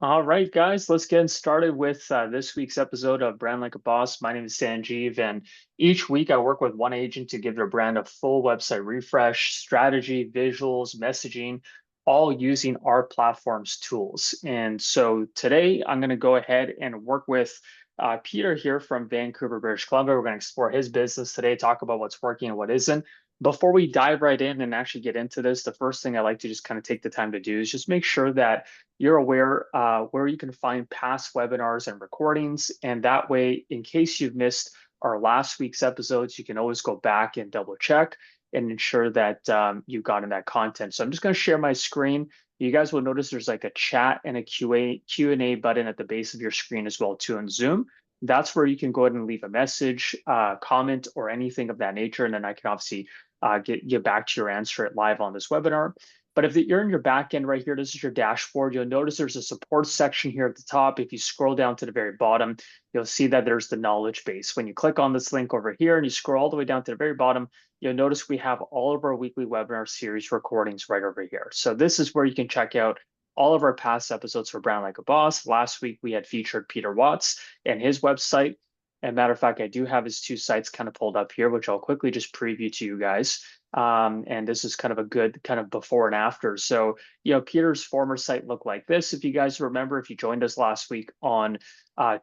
All right, guys, let's get started with this week's episode of Brand Like a Boss. My name is Sanjeev, and each week I work with one agent to give their brand a full website refresh, strategy, visuals, messaging, all using our platform's tools. And so today I'm going to go ahead and work with Peter here from Vancouver, British Columbia. We're going to explore his business today, talk about what's working and what isn't. Before we dive right in and actually get into this, the first thing I like to just kind of take the time to do is just make sure that you're aware where you can find past webinars and recordings. And that way, in case you've missed our last week's episodes, you can always go back and double check and ensure that you've gotten that content. So I'm just going to share my screen. You guys will notice there's like a chat and a Q&A button at the base of your screen as well too in Zoom. That's where you can go ahead and leave a message, comment, or anything of that nature. And then I can obviously get back to your answer it live on this webinar. But if you're in your back end right here, this is your dashboard. You'll notice there's a support section here at the top. If you scroll down to the very bottom, you'll see that there's the knowledge base. When you click on this link over here and you scroll all the way down to the very bottom, you'll notice we have all of our weekly webinar series recordings right over here. So this is where you can check out all of our past episodes for Brand Like a Boss. Last week, we had featured Peter Watts and his website. And matter of fact, I do have his two sites kind of pulled up here, which I'll quickly just preview to you guys. And this is kind of a good kind of before and after. So, Peter's former site looked like this. If you guys remember, if you joined us last week on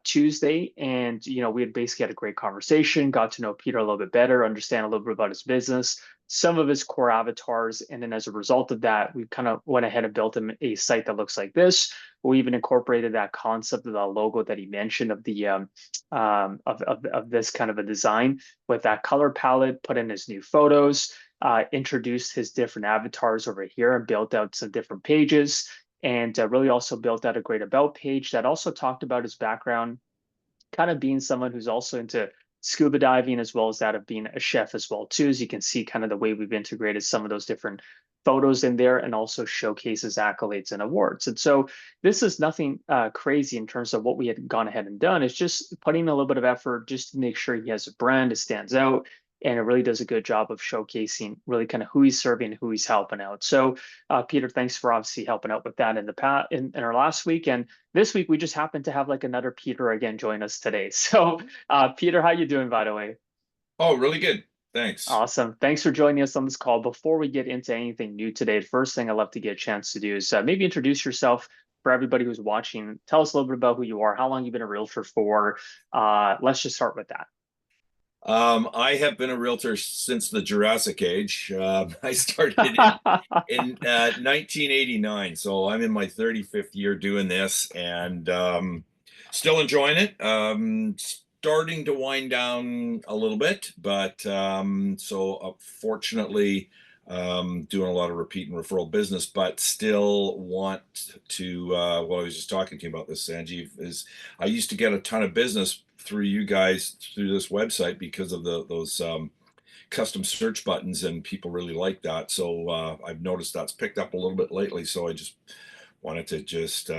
Tuesday, and we had basically had a great conversation, got to know Peter a little bit better, understand a little bit about his business, some of his core avatars, and then as a result of that, we kind of went ahead and built him a site that looks like this. We even incorporated that concept of the logo that he mentioned of the of this kind of a design with that color palette, put in his new photos, introduced his different avatars over here and built out some different pages, and really also built out a great about page that also talked about his background, kind of being someone who's also into scuba diving as well as that of being a chef as well too. As you can see kind of the way we've integrated some of those different photos in there and also showcases accolades and awards. And so this is nothing crazy in terms of what we had gone ahead and done. It's just putting a little bit of effort just to make sure he has a brand, it stands out, and it really does a good job of showcasing really kind of who he's serving, who he's helping out. So Peter, thanks for obviously helping out with that in the past in our last week. And this week we just happened to have like another Peter again join us today. So Peter, how you doing, by the way? Oh, really good. Thanks. Awesome. Thanks for joining us on this call. Before we get into anything new today, the first thing I'd love to get a chance to do is maybe introduce yourself for everybody who's watching. Tell us a little bit about who you are, how long you've been a realtor for. Let's just start with that. I have been a realtor since the Jurassic Age. I started in 1989, so I'm in my 35th year doing this, and still enjoying it. Starting to wind down a little bit, but fortunately, doing a lot of repeat and referral business, but still want to. What I was just talking to you about this, Sanjeev, is I used to get a ton of business through you guys through this website because of those custom search buttons, and people really like that. So I've noticed that's picked up a little bit lately. So I just wanted to just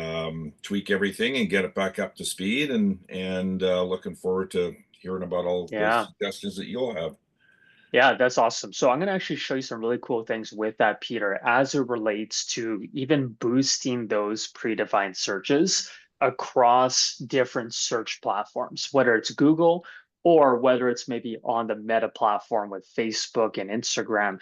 tweak everything and get it back up to speed, and looking forward to hearing about all the Yeah. suggestions that you'll have. Yeah, that's awesome. So I'm going to actually show you some really cool things with that, Peter, as it relates to even boosting those predefined searches across different search platforms, whether it's Google or whether it's maybe on the Meta platform with Facebook and Instagram,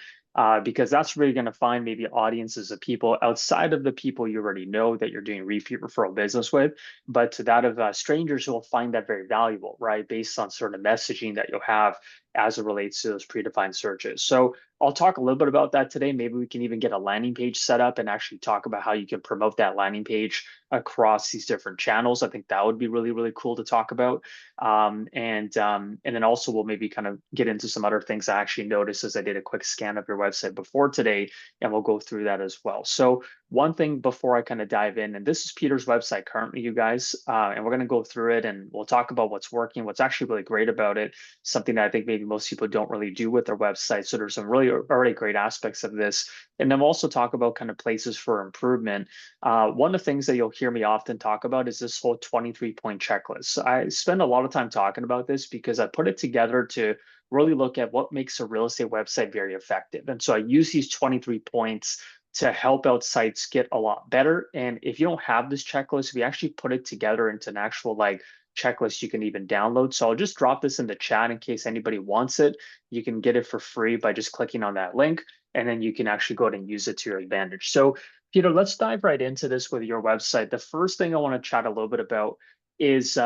because that's where you're going to find maybe audiences of people outside of the people you already know that you're doing repeat referral business with, but to that of strangers who will find that very valuable, right? Based on certain messaging that you'll have as it relates to those predefined searches. So I'll talk a little bit about that today. Maybe we can even get a landing page set up and actually talk about how you can promote that landing page across these different channels. I think that would be really, really cool to talk about. And then also we'll maybe kind of get into some other things I actually noticed as I did a quick scan of your website before today, and we'll go through that as well. So one thing before I kind of dive in, and this is Peter's website currently, you guys, and we're going to go through it and we'll talk about what's working, what's actually really great about it, something that I think maybe most people don't really do with their website. So there's some really already great aspects of this. And then we'll also talk about kind of places for improvement. One of the things that you'll hear me often talk about is this whole 23-point checklist. So I spend a lot of time talking about this because I put it together to really look at what makes a real estate website very effective. And so I use these 23 points to help out sites get a lot better. And if you don't have this checklist, we actually put it together into an actual like checklist you can even download. So I'll just drop this in the chat in case anybody wants it. You can get it for free by just clicking on that link, and then you can actually go ahead and use it to your advantage. So Peter, let's dive right into this with your website. The first thing I want to chat a little bit about is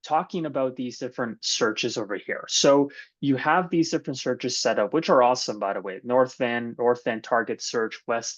talking about these different searches over here. So you have these different searches set up, which are awesome, by the way. North Van target search, West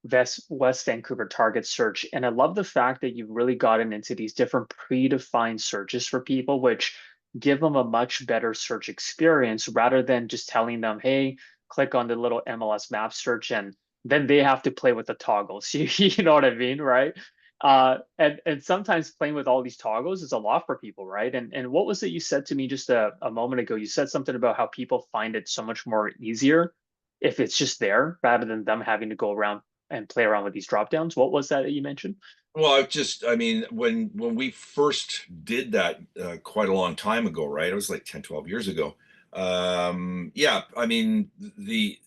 Vancouver target search. And I love the fact that you've really gotten into these different predefined searches for people, which give them a much better search experience rather than just telling them, hey, click on the little MLS map search and then they have to play with the toggles. You know what I mean, right? And sometimes playing with all these toggles is a lot for people, right? And what was it you said to me just a moment ago? You said something about how people find it so much more easier if it's just there rather than them having to go around and play around with these drop downs. What was that you mentioned? Well, I mean, when we first did that quite a long time ago, right? It was like 10, 12 years ago. Yeah, I mean, the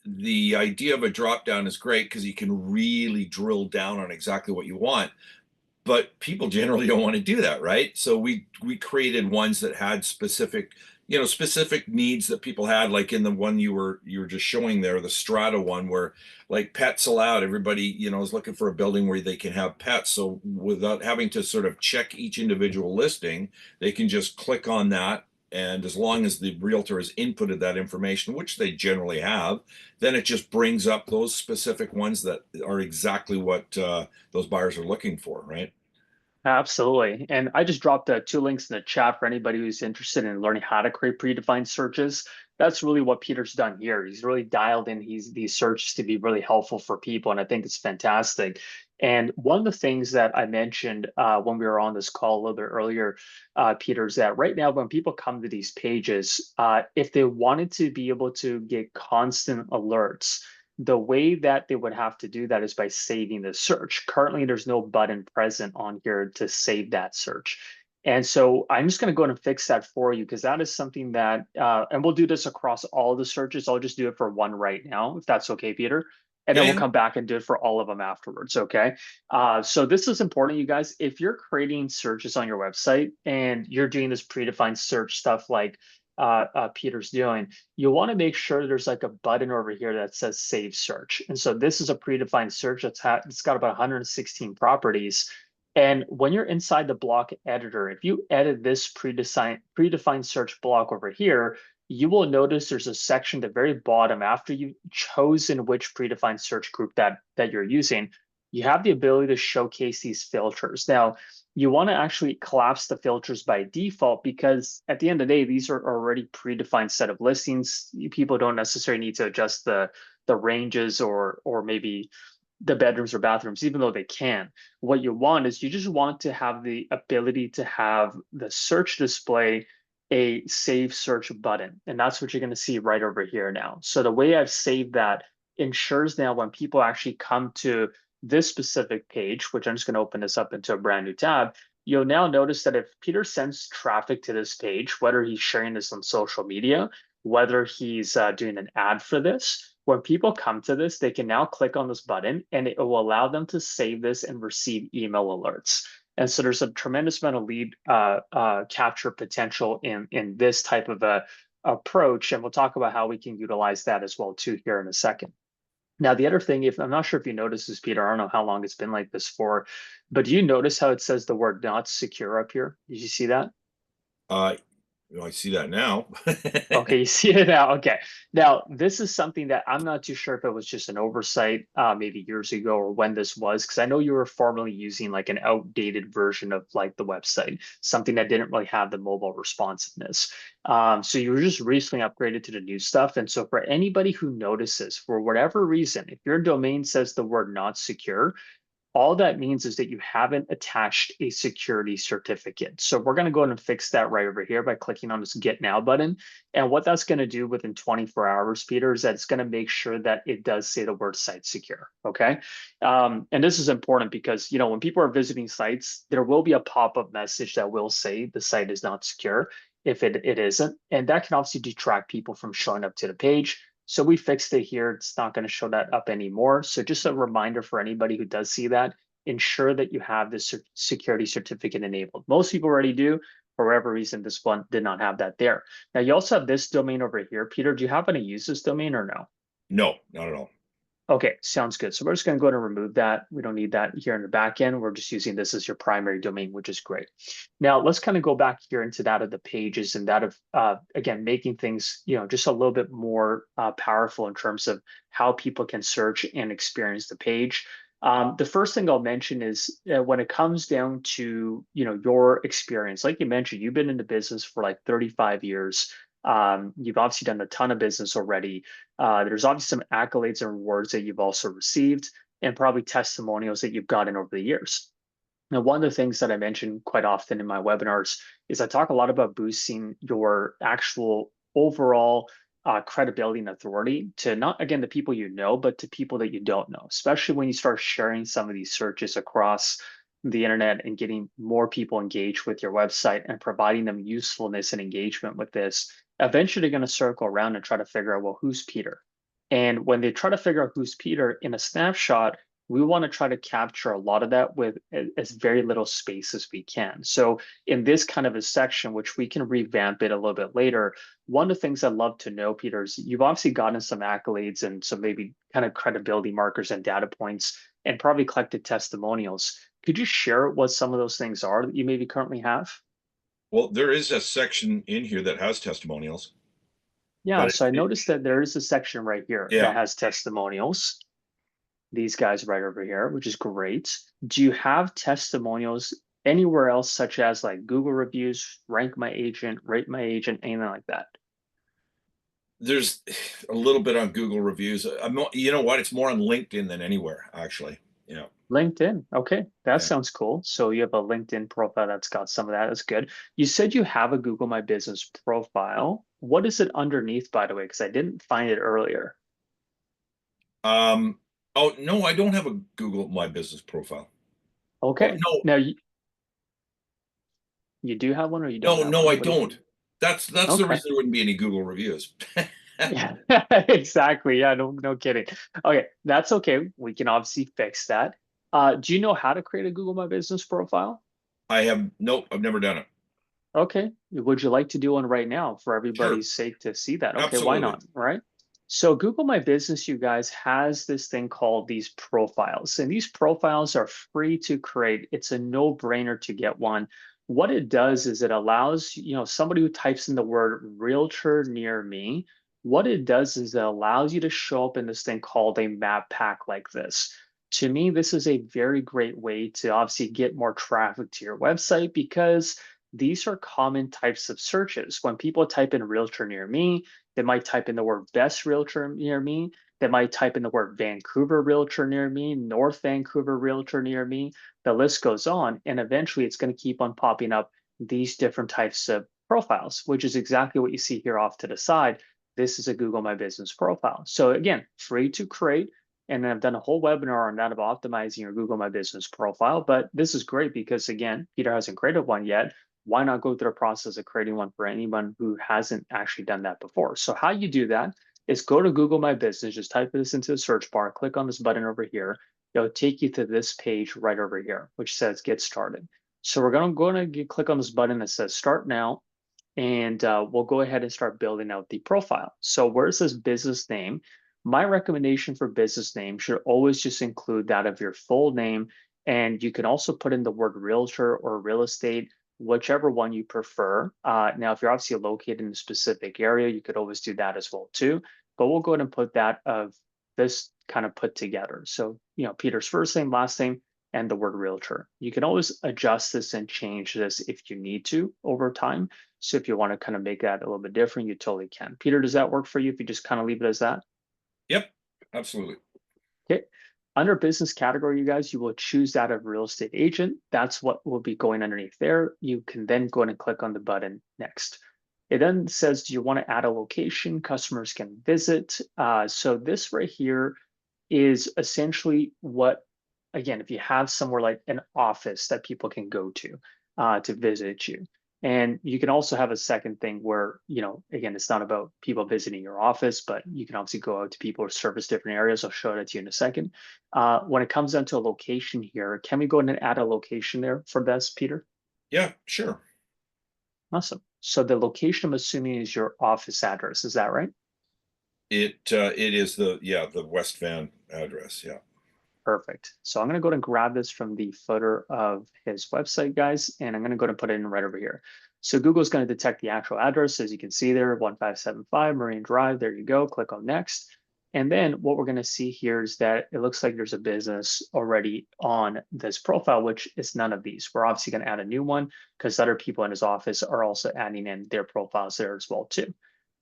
idea of a drop down is great because you can really drill down on exactly what you want, but people generally don't want to do that, right? So we created ones that had specific needs that people had, like in the one you were just showing there, the strata one, where like pets allowed. Everybody, is looking for a building where they can have pets. So without having to sort of check each individual listing, they can just click on that. And as long as the realtor has inputted that information, which they generally have, then it just brings up those specific ones that are exactly what those buyers are looking for, right? Absolutely. And I just dropped two links in the chat for anybody who's interested in learning how to create predefined searches. That's really what Peter's done here. He's really dialed in these searches to be really helpful for people. And I think it's fantastic. And one of the things that I mentioned when we were on this call a little bit earlier, Peter, is that right now, when people come to these pages, if they wanted to be able to get constant alerts, the way that they would have to do that is by saving the search. Currently, there's no button present on here to save that search. And so I'm just going to go ahead and fix that for you because that is something that, and we'll do this across all the searches. I'll just do it for one right now, if that's okay, Peter. And Yeah, then we'll yeah. come back and do it for all of them afterwards, okay? So this is important, you guys. If you're creating searches on your website and you're doing this predefined search stuff like Peter's doing, you want to make sure there's like a button over here that says save search. And so this is a predefined search it's got about 116 properties. And when you're inside the block editor, if you edit this predefined search block over here, you will notice there's a section at the very bottom after you've chosen which predefined search group that you're using. You have the ability to showcase these filters. Now, you want to actually collapse the filters by default because at the end of the day, these are already predefined set of listings. People don't necessarily need to adjust the ranges or maybe the bedrooms or bathrooms, even though they can. What you want is you just want to have the ability to have the search display a save search button. And that's what you're going to see right over here now. So the way I've saved that ensures now when people actually come to this specific page, which I'm just going to open this up into a brand new tab, you'll now notice that if Peter sends traffic to this page, whether he's sharing this on social media, whether he's doing an ad for this, when people come to this, they can now click on this button and it will allow them to save this and receive email alerts. And so there's a tremendous amount of lead capture potential in this type of a approach. And we'll talk about how we can utilize that as well too here in a second. Now, the other thing, if I'm not sure if you noticed this, Peter, I don't know how long it's been like this for, but do you notice how it says the word not secure up here? Did you see that? Uh, I see that now. Okay, you see it now. Okay. Now, this is something that I'm not too sure if it was just an oversight maybe years ago or when this was, because I know you were formerly using like an outdated version of like the website, something that didn't really have the mobile responsiveness. So you were just recently upgraded to the new stuff. And so for anybody who notices, for whatever reason, if your domain says the word not secure, all that means is that you haven't attached a security certificate. So we're going to go ahead and fix that right over here by clicking on this Get Now button. And what that's going to do within 24 hours, Peter, is that it's going to make sure that it does say the word site secure. Okay. And this is important because, when people are visiting sites, there will be a pop-up message that will say the site is not secure if it isn't. And that can obviously detract people from showing up to the page. So we fixed it here. It's not going to show that up anymore. So just a reminder for anybody who does see that, ensure that you have this security certificate enabled. Most people already do. For whatever reason, this one did not have that there. Now you also have this domain over here. Peter, do you happen to use this domain or no? No, not at all. Okay, sounds good. So we're just going to go ahead and remove that. We don't need that here in the back end. We're just using this as your primary domain, which is great. Now let's kind of go back here into that of the pages and that of, again, making things, just a little bit more powerful in terms of how people can search and experience the page. The first thing I'll mention is when it comes down to, your experience, like you mentioned, you've been in the business for like 35 years. You've obviously done a ton of business already. There's obviously some accolades and rewards that you've also received, and probably testimonials that you've gotten over the years. Now, one of the things that I mention quite often in my webinars is I talk a lot about boosting your actual overall credibility and authority to not, again, the people you know, but to people that you don't know, especially when you start sharing some of these searches across the internet and getting more people engaged with your website and providing them usefulness and engagement with this. Eventually, they're going to circle around and try to figure out, well, who's Peter? And when they try to figure out who's Peter in a snapshot, we want to try to capture a lot of that with as very little space as we can. So in this kind of a section, which we can revamp it a little bit later, one of the things I'd love to know, Peter, is you've obviously gotten some accolades and some maybe kind of credibility markers and data points and probably collected testimonials. Could you share what some of those things are that you maybe currently have? Well, there is a section in here that has testimonials, Yeah, but so I noticed that there is a section right here yeah. that has testimonials. These guys right over here, which is great. Do you have testimonials anywhere else, such as like Google reviews, rank my agent, rate my agent, anything like that? There's a little bit on Google reviews. You know what? It's more on LinkedIn than anywhere, actually. Yeah. LinkedIn. Okay, that Yeah. sounds cool. So you have a LinkedIn profile that's got some of that. That's good. You said you have a Google My Business profile. What is it underneath, by the way? Because I didn't find it earlier. Um, oh no, I don't have a Google My Business profile. Oh Okay. no, Now you do have one or you don't no, have no, one? I What do you? don't. That's the Okay. reason there wouldn't be any Google reviews. Yeah, exactly. Yeah, no kidding. Okay, that's okay. We can obviously fix that. Do you know how to create a Google My Business profile? I have nope, I've never done it. Okay. Would you like to do one right now for Sure, everybody's sake to see that? Okay, why absolutely. not? Right. So Google My Business, you guys, has this thing called these profiles, and these profiles are free to create. It's a no-brainer to get one. What it does is it allows, somebody who types in the word realtor near me, what it does is it allows you to show up in this thing called a map pack like this. To me, this is a very great way to obviously get more traffic to your website because these are common types of searches. When people type in realtor near me, they might type in the word best realtor near me. They might type in the word Vancouver realtor near me, North Vancouver realtor near me. The list goes on. And eventually it's going to keep on popping up these different types of profiles, which is exactly what you see here off to the side. This is a Google My Business profile. So again, free to create. And I've done a whole webinar on that of optimizing your Google My Business profile. But this is great because again, Peter hasn't created one yet. Why not go through the process of creating one for anyone who hasn't actually done that before? So how you do that is go to Google My Business, just type this into the search bar, click on this button over here. It'll take you to this page right over here, which says get started. So we're going to click on this button that says start now, and we'll go ahead and start building out the profile. So where it says business name, my recommendation for business name should always just include that of your full name. And you can also put in the word realtor or real estate, whichever one you prefer. Now, if you're obviously located in a specific area, you could always do that as well too. But we'll go ahead and put that of this kind of put together. So, Peter's first name, last name, and the word realtor. You can always adjust this and change this if you need to over time. So if you want to kind of make that a little bit different, you totally can. Peter, does that work for you if you just kind of leave it as that? Yep, absolutely. Okay. Under business category, you guys, you will choose that of real estate agent. That's what will be going underneath there. You can then go and click on the button next. It then says, do you want to add a location customers can visit? So this right here is essentially what, again, if you have somewhere like an office that people can go to visit you. And you can also have a second thing where, again, it's not about people visiting your office, but you can obviously go out to people or service different areas. I'll show that to you in a second. When it comes down to a location here, can we go ahead and add a location there for this, Peter? Yeah, sure. Awesome. So the location, I'm assuming, is your office address. Is that right? It is the West Van address. Yeah. Perfect. So I'm going to go and grab this from the footer of his website, guys, and I'm going to go and put it in right over here. So Google's going to detect the actual address, as you can see there, 1575 Marine Drive. There you go. Click on next. And then what we're going to see here is that it looks like there's a business already on this profile, which is none of these. We're obviously going to add a new one because other people in his office are also adding in their profiles there as well too.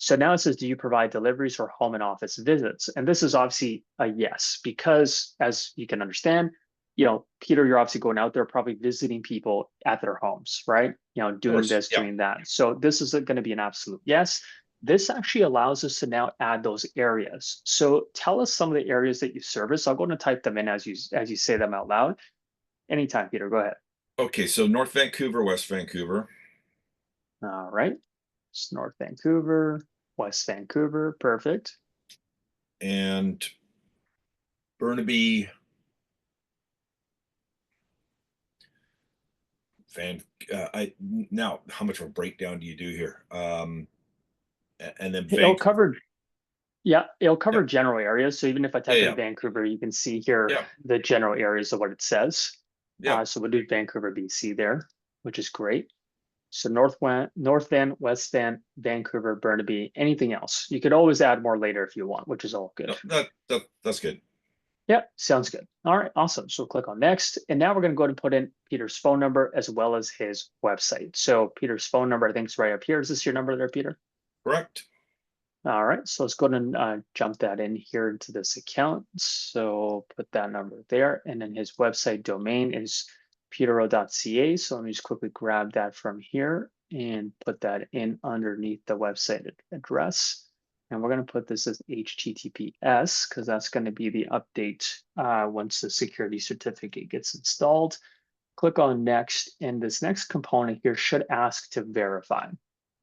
So now it says, do you provide deliveries or home and office visits? And this is obviously a yes, because as you can understand, Peter, you're obviously going out there, probably visiting people at their homes, right? Of Doing course. this, Yeah. doing that. So this is going to be an absolute yes. This actually allows us to now add those areas. So tell us some of the areas that you service. I'll go and type them in as you say them out loud. Anytime, Peter, go ahead. Okay, so North Vancouver, West Vancouver, All right. It's North Vancouver, West Vancouver. Perfect. and Burnaby, Van. I now, how much of a breakdown do you do here? And then It'll Vancouver. cover Yeah, it'll Yeah, cover general areas. So even if I yeah, type in yeah, Vancouver, you can see here yeah, the general areas of what it says. yeah. So we'll do Vancouver, BC there, which is great. So North Van, West Van, Vancouver, Burnaby, anything else. You could always add more later if you want, which is all good. No, that's good. Yeah, sounds good. All right, awesome. So click on next. And now we're going to go ahead and put in Peter's phone number as well as his website. So Peter's phone number, I think is right up here. Is this your number there, Peter? Correct. All right, so let's go ahead and jump that in here into this account. So put that number there, and then his website domain is petero.ca. So let me just quickly grab that from here and put that in underneath the website address. And we're going to put this as HTTPS because that's going to be the update once the security certificate gets installed. Click on next, and this next component here should ask to verify.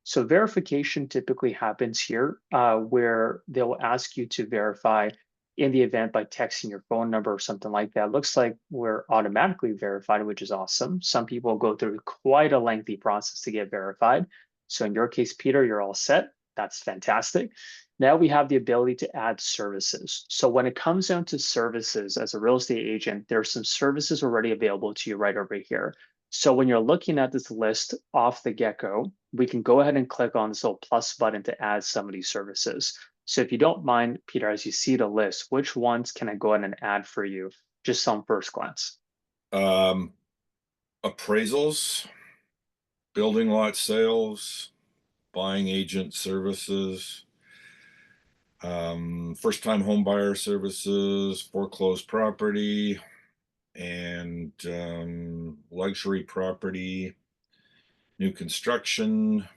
So verification typically happens here where they'll ask you to verify in the event by texting your phone number or something like that. Looks like we're automatically verified, which is awesome. Some people go through quite a lengthy process to get verified. So in your case, Peter, you're all set. That's fantastic. Now we have the ability to add services. So when it comes down to services as a real estate agent, there are some services already available to you right over here. So when you're looking at this list off the get-go, we can go ahead and click on this little plus button to add some of these services. So if you don't mind, Peter, as you see the list, which ones can I go ahead and add for you, just on first glance? Um, Appraisals, building lot sales, buying agent services, first time home buyer services, foreclosed property, and luxury property, new construction,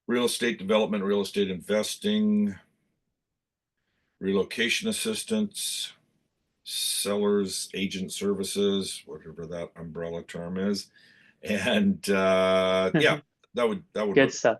real estate development, real estate investing, relocation assistance, sellers agent services, whatever that umbrella term is. And yeah, that would Good work. stuff.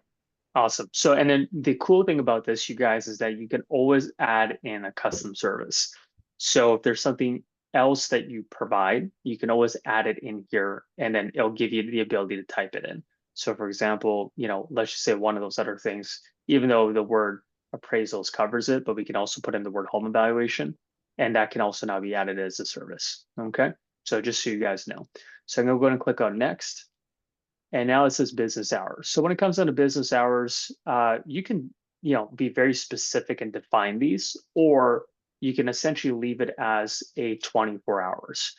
Awesome. So, and then the cool thing about this, you guys, is that you can always add in a custom service. So if there's something else that you provide, you can always add it in here, and then it'll give you the ability to type it in. So for example, let's just say one of those other things, even though the word appraisals covers it, but we can also put in the word home evaluation, and that can also now be added as a service. Okay. So just so you guys know. So I'm gonna go ahead and click on next. And now it says business hours. So when it comes down to business hours, you can, be very specific and define these, or you can essentially leave it as a 24 hours.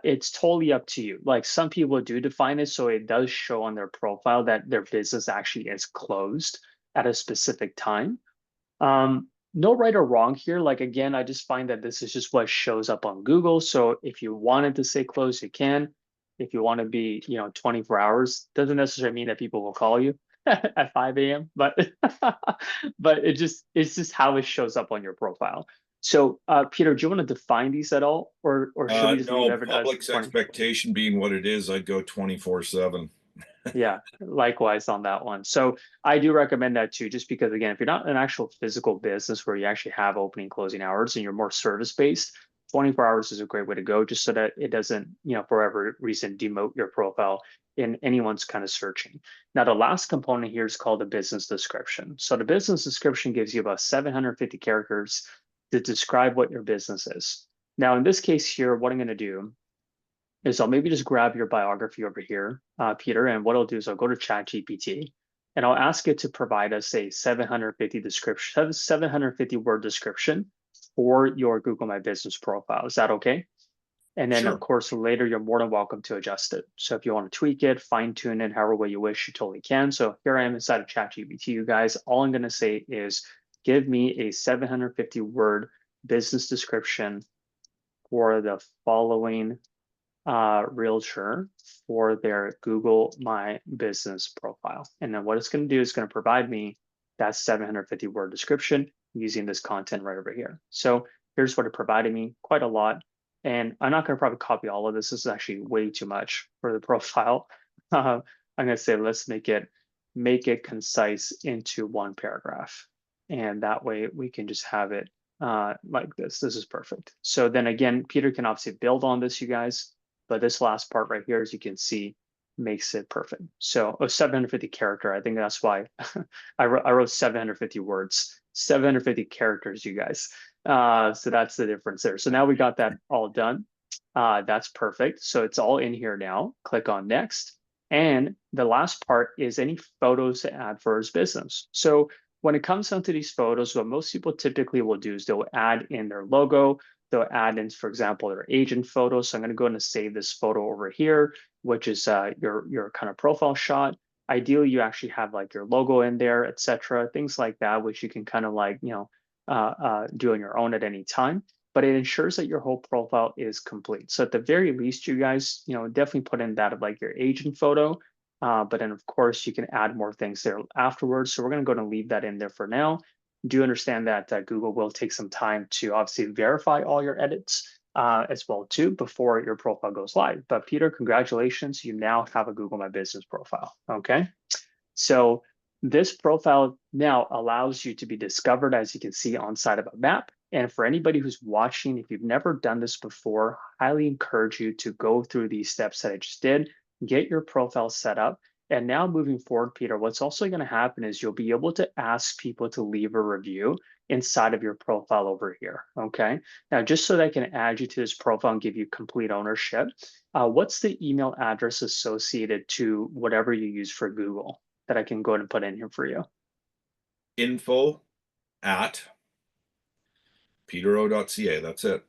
It's totally up to you. Like some people do define it, so it does show on their profile that their business actually is closed at a specific time. No right or wrong here. Like again, I just find that this is just what shows up on Google. So if you wanted to say close, you can. If you want to be, 24 hours, doesn't necessarily mean that people will call you at 5 a.m. But but it's just how it shows up on your profile. So, Peter, do you want to define these at all, or should we just leave No, it as public's 20? expectation being what it is, I'd go 24/7. Yeah, likewise on that one. So I do recommend that too, just because again, if you're not an actual physical business where you actually have opening closing hours and you're more service based, 24 hours is a great way to go, just so that it doesn't, for whatever reason, demote your profile in anyone's kind of searching. Now, the last component here is called the business description. So the business description gives you about 750 characters to describe what your business is. Now, in this case here, what I'm going to do is I'll maybe just grab your biography over here, Peter, and what I'll do is I'll go to ChatGPT and I'll ask it to provide us a 750 description, 750 word description for your Google My Business profile. Is that okay? And then of Sure. course, later you're more than welcome to adjust it. So if you want to tweak it, fine tune it, however way you wish, you totally can. So here I am inside of ChatGPT, you guys. All I'm going to say is give me a 750 word business description for the following realtor for their Google My Business profile. And then what it's going to do is going to provide me that 750 word description using this content right over here. So here's what it provided me, quite a lot. And I'm not going to probably copy all of this. This is actually way too much for the profile. I'm going to say, let's make it concise into one paragraph. And that way we can just have it like this. This is perfect. So then again, Peter can obviously build on this, you guys. But this last part right here, as you can see, makes it perfect. So 750 character, I think that's why I wrote 750 words, 750 characters, you guys. So that's the difference there. So now we got that all done. That's perfect. So it's all in here now. Click on next. And the last part is any photos to add for his business. So when it comes down to these photos, what most people typically will do is they'll add in their logo, they'll add in, for example, their agent photo. So I'm going to go ahead and save this photo over here, which is your kind of profile shot. Ideally, you actually have like your logo in there, etc., things like that, which you can kind of like do on your own at any time. But it ensures that your whole profile is complete. So at the very least, you guys, definitely put in that of like your agent photo. But then of course you can add more things there afterwards. So we're going to go and leave that in there for now. Do understand that Google will take some time to obviously verify all your edits as well too before your profile goes live. But Peter, congratulations, you now have a Google My Business profile. Okay, so this profile now allows you to be discovered, as you can see on side of a map. And for anybody who's watching, if you've never done this before, highly encourage you to go through these steps that I just did, get your profile set up. And now moving forward, Peter, what's also going to happen is you'll be able to ask people to leave a review inside of your profile over here. Okay. Now, just so that I can add you to this profile and give you complete ownership, what's the email address associated to whatever you use for Google that I can go ahead and put in here for you? Info at petero.ca. That's it.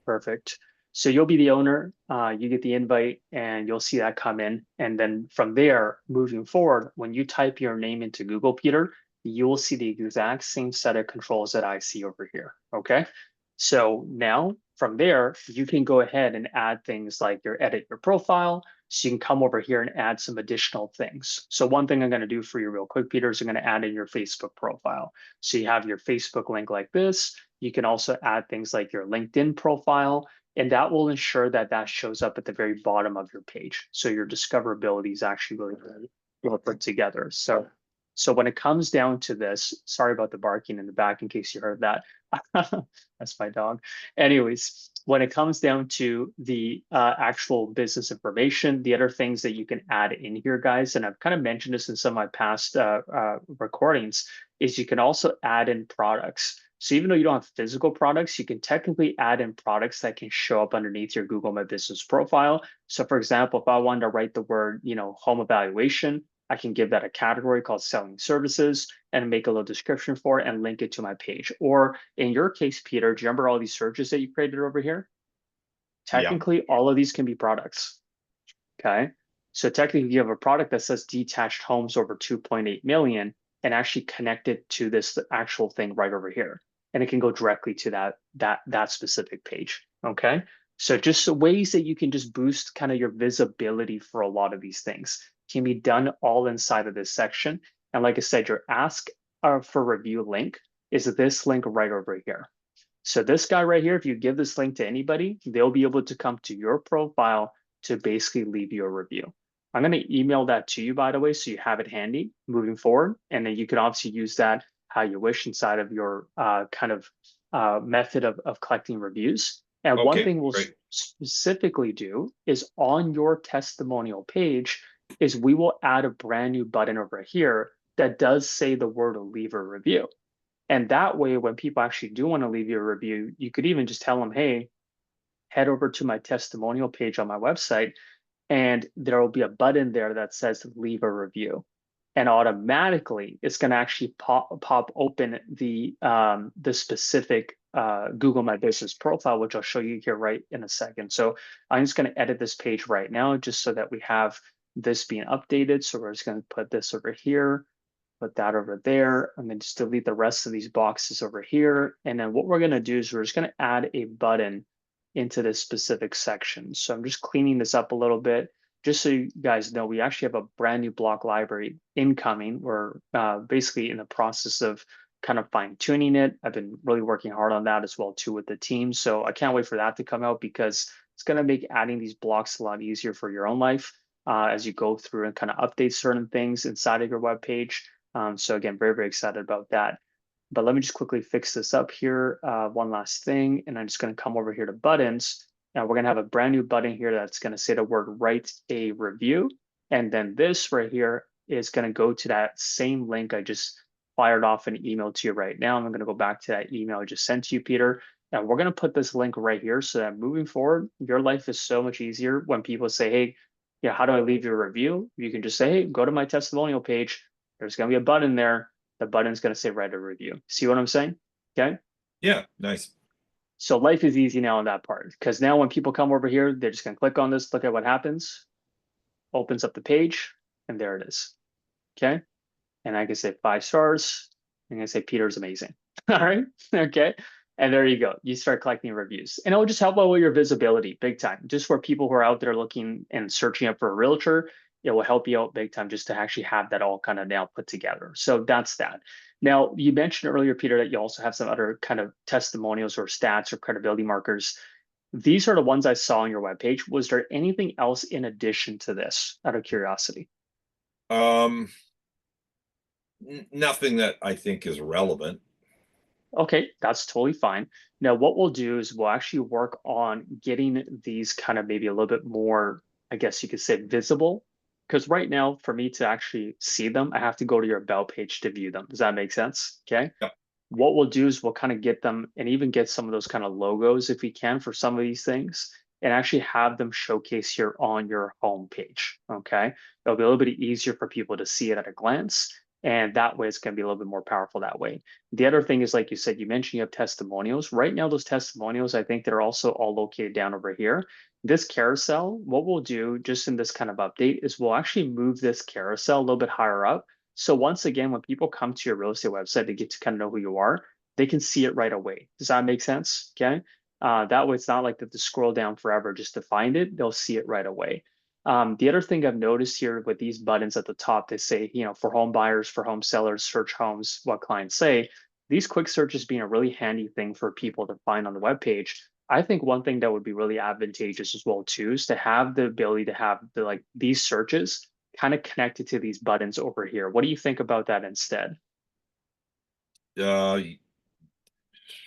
Perfect. So you'll be the owner, you get the invite and you'll see that come in. And then from there, moving forward, when you type your name into Google, Peter, you will see the exact same set of controls that I see over here. Okay. So now from there, you can go ahead and add things like edit your profile. So you can come over here and add some additional things. So one thing I'm going to do for you real quick, Peter, is I'm going to add in your Facebook profile. So you have your Facebook link like this. You can also add things like your LinkedIn profile, and that will ensure that that shows up at the very bottom of your page. So your discoverability is actually really well put together. So when it comes down to this, sorry about the barking in the back in case you heard that. That's my dog. Anyways, when it comes down to the actual business information, the other things that you can add in here, guys, and I've kind of mentioned this in some of my past recordings, is you can also add in products. So even though you don't have physical products, you can technically add in products that can show up underneath your Google My Business profile. So for example, if I wanted to write the word, home evaluation, I can give that a category called selling services and make a little description for it and link it to my page. Or in your case, Peter, do you remember all these searches that you created over here? Yeah. Technically, all of these can be products. Okay. So technically, you have a product that says detached homes over 2.8 million and actually connect it to this actual thing right over here. And it can go directly to that specific page. Okay. So just ways that you can just boost kind of your visibility for a lot of these things can be done all inside of this section. And like I said, your ask for review link is this link right over here. So this guy right here, if you give this link to anybody, they'll be able to come to your profile to basically leave you a review. I'm going to email that to you, by the way, so you have it handy moving forward. And then you can obviously use that how you wish inside of your kind of method of collecting reviews. And one Okay, thing we'll great. specifically do is on your testimonial page is we will add a brand new button over here that does say the word leave a review. And that way, when people actually do want to leave you a review, you could even just tell them, hey, head over to my testimonial page on my website, and there will be a button there that says leave a review. And automatically, it's going to actually pop open the specific Google My Business profile, which I'll show you here right in a second. So I'm just going to edit this page right now, just so that we have this being updated. So we're just going to put this over here, put that over there, and then just delete the rest of these boxes over here. And then what we're going to do is we're just going to add a button into this specific section. So I'm just cleaning this up a little bit, just so you guys know, we actually have a brand new block library incoming. We're basically in the process of kind of fine tuning it. I've been really working hard on that as well too with the team. So I can't wait for that to come out, because it's going to make adding these blocks a lot easier for your own life as you go through and kind of update certain things inside of your web page. So again, very, very excited about that. But let me just quickly fix this up here. One last thing, and I'm just going to come over here to buttons. Now we're going to have a brand new button here that's going to say the word write a review. And then this right here is going to go to that same link I just fired off an email to you right now. And I'm going to go back to that email I just sent to you, Peter. And we're going to put this link right here so that moving forward, your life is so much easier when people say, hey, yeah, how do I leave you a review? You can just say, hey, go to my testimonial page. There's going to be a button there. The button's going to say write a review. See what I'm saying? Okay. Yeah, nice. So life is easy now on that part, because now when people come over here, they're just going to click on this, look at what happens, opens up the page, and there it is. Okay. And I can say 5 stars. I'm going to say Peter's amazing. All right. Okay. And there you go. You start collecting reviews, and it will just help out with your visibility big time. Just for people who are out there looking and searching up for a realtor, it will help you out big time just to actually have that all kind of now put together. So that's that. Now, you mentioned earlier, Peter, that you also have some other kind of testimonials or stats or credibility markers. These are the ones I saw on your webpage. Was there anything else in addition to this, out of curiosity? Um, Nothing that I think is relevant. Okay, that's totally fine. Now, what we'll do is we'll actually work on getting these kind of maybe a little bit more, I guess you could say, visible. Because right now, for me to actually see them, I have to go to your about page to view them. Does that make sense? Okay. Yep. What we'll do is we'll kind of get them and even get some of those kind of logos if we can for some of these things, and actually have them showcase here on your home page. Okay. It'll be a little bit easier for people to see it at a glance. And that way, it's going to be a little bit more powerful that way. The other thing is, like you said, you mentioned you have testimonials. Right now, those testimonials, I think they're also all located down over here. This carousel, what we'll do just in this kind of update is we'll actually move this carousel a little bit higher up. So once again, when people come to your real estate website to get to kind of know who you are, they can see it right away. Does that make sense? Okay. That way, it's not like they have to scroll down forever just to find it. They'll see it right away. The other thing I've noticed here with these buttons at the top, they say, for home buyers, for home sellers, search homes, what clients say. These quick searches being a really handy thing for people to find on the web page. I think one thing that would be really advantageous as well too is to have the ability to have these searches kind of connected to these buttons over here. What do you think about that instead? Uh,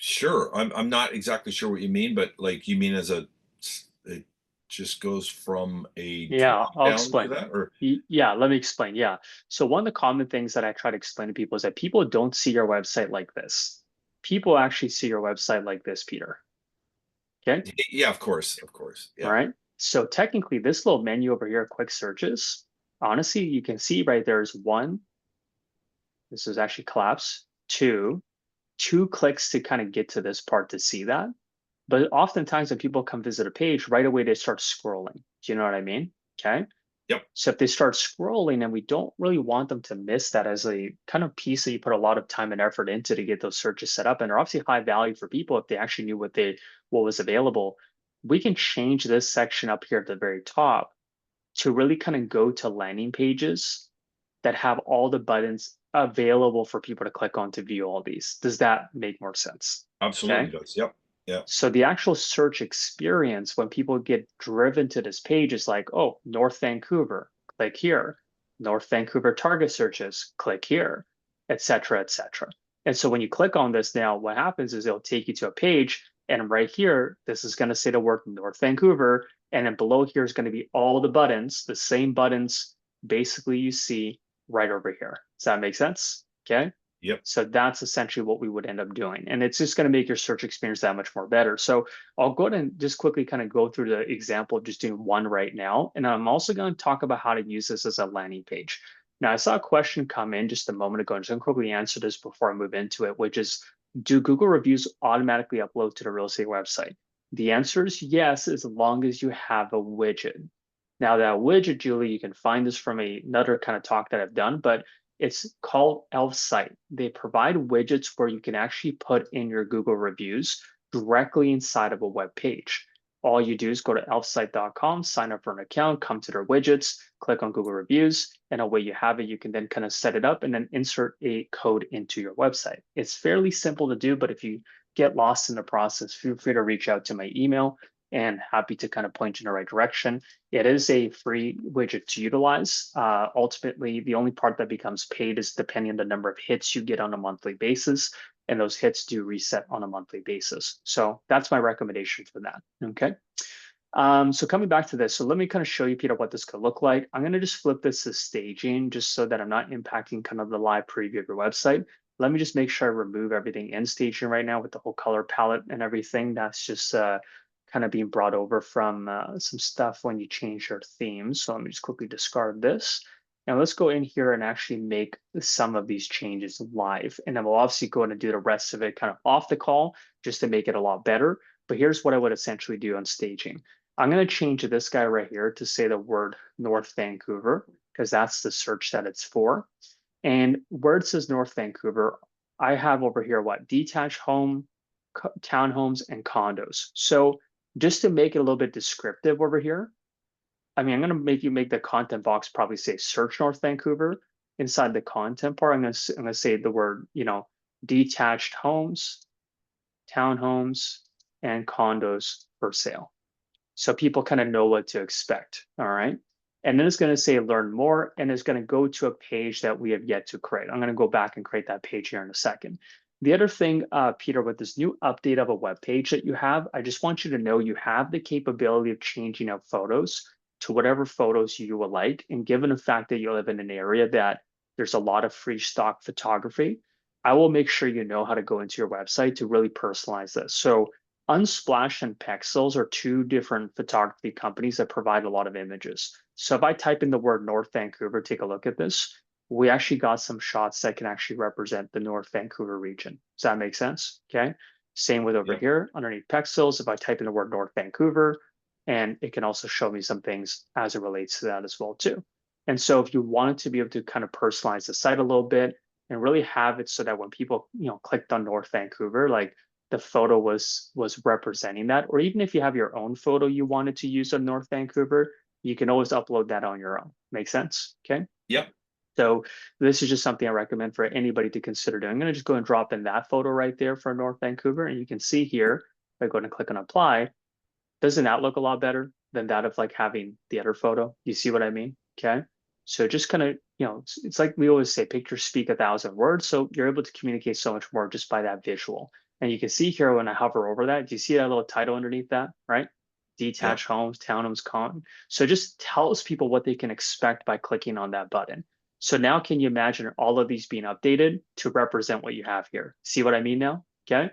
sure. I'm not exactly sure what you mean, but like you mean it just goes from a drop Yeah, I'll down to explain. that, or Yeah, let me explain. Yeah. So one of the common things that I try to explain to people is that people don't see your website like this. People actually see your website like this, Peter. Okay. yeah, of course, All yeah. right. So technically, this little menu over here, quick searches, honestly, you can see right there is one. This is actually collapsed. Two clicks to kind of get to this part to see that. But oftentimes when people come visit a page, right away they start scrolling. Do you know what I mean? Okay. Yep. So if they start scrolling, and we don't really want them to miss that as a kind of piece that you put a lot of time and effort into to get those searches set up, and they're obviously high value for people if they actually knew what was available. We can change this section up here at the very top to really kind of go to landing pages that have all the buttons available for people to click on to view all these. Does that make more sense? Okay. Absolutely does. Yep. Yep. So the actual search experience when people get driven to this page is like, oh, North Vancouver, click here. North Vancouver target searches, click here, et cetera, et cetera. And so when you click on this now, what happens is it'll take you to a page, and right here, this is going to say the word North Vancouver, and then below here is going to be all the buttons, the same buttons basically you see right over here. Does that make sense? Okay. Yep. So that's essentially what we would end up doing. And it's just going to make your search experience that much more better. So I'll go ahead and just quickly kind of go through the example of just doing one right now. And I'm also going to talk about how to use this as a landing page. Now, I saw a question come in just a moment ago. I'm just going to quickly answer this before I move into it, which is, do Google reviews automatically upload to the real estate website? The answer is yes, as long as you have a widget. Now, that widget, Julie, you can find this from another kind of talk that I've done, but it's called Elf Site. They provide widgets where you can actually put in your Google reviews directly inside of a web page. All you do is go to elfsite.com, sign up for an account, come to their widgets, click on Google reviews, and away you have it. You can then kind of set it up and then insert a code into your website. It's fairly simple to do, but if you get lost in the process, feel free to reach out to my email and happy to kind of point you in the right direction. It is a free widget to utilize. Ultimately, the only part that becomes paid is depending on the number of hits you get on a monthly basis, and those hits do reset on a monthly basis. So that's my recommendation for that, okay? So coming back to this, so let me kind of show you, Peter, what this could look like. I'm gonna just flip this to staging just so that I'm not impacting kind of the live preview of your website. Let me just make sure I remove everything in staging right now with the whole color palette and everything. That's just kind of being brought over from some stuff when you change your theme. So let me just quickly discard this. Now let's go in here and actually make some of these changes live. And then we'll obviously go in and do the rest of it kind of off the call just to make it a lot better. But here's what I would essentially do on staging. I'm going to change this guy right here to say the word North Vancouver, because that's the search that it's for. And where it says North Vancouver, I have over here what? Detached home, townhomes, and condos. So just to make it a little bit descriptive over here, I mean, I'm going to make the content box probably say search North Vancouver. Inside the content part, I'm going to say the word, detached homes, townhomes, and condos for sale. So people kind of know what to expect. All right. And then it's going to say learn more, and it's going to go to a page that we have yet to create. I'm going to go back and create that page here in a second. The other thing, Peter, with this new update of a web page that you have, I just want you to know you have the capability of changing out photos to whatever photos you would like. And given the fact that you live in an area that there's a lot of free stock photography, I will make sure you know how to go into your website to really personalize this. So Unsplash and Pexels are two different photography companies that provide a lot of images. So if I type in the word North Vancouver, take a look at this. We actually got some shots that can actually represent the North Vancouver region. Does that make sense? Okay. Same with over Yep. here underneath Pexels. If I type in the word North Vancouver, and it can also show me some things as it relates to that as well too. And so if you wanted to be able to kind of personalize the site a little bit and really have it so that when people clicked on North Vancouver, like the photo was representing that, or even if you have your own photo you wanted to use of North Vancouver, you can always upload that on your own. Make sense? Okay. Yep. So this is just something I recommend for anybody to consider doing. I'm going to just go and drop in that photo right there for North Vancouver. And you can see here, if I go and click on apply, doesn't that look a lot better than that of like having the other photo? You see what I mean? Okay. So just kind of, it's like we always say, pictures speak 1,000 words. So you're able to communicate so much more just by that visual. And you can see here when I hover over that, do you see that little title underneath that, right? Yep. Detached homes, townhomes, con. So it just tells people what they can expect by clicking on that button. So now can you imagine all of these being updated to represent what you have here? See what I mean now? Okay.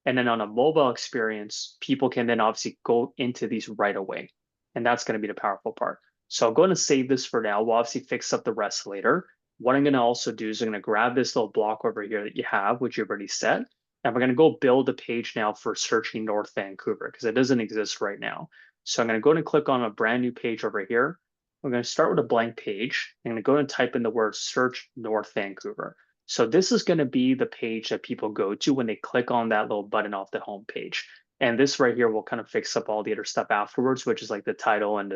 And then on a mobile experience, people can then obviously go into these right away. And that's going to be the powerful part. So I'm going to save this for now. We'll obviously fix up the rest later. What I'm going to also do is I'm going to grab this little block over here that you have, which you've already set. And we're going to go build a page now for searching North Vancouver because it doesn't exist right now. So I'm going to go and click on a brand new page over here. We're going to start with a blank page. I'm going to go and type in the word search North Vancouver. So this is going to be the page that people go to when they click on that little button off the home page. And this right here will kind of fix up all the other stuff afterwards, which is like the title and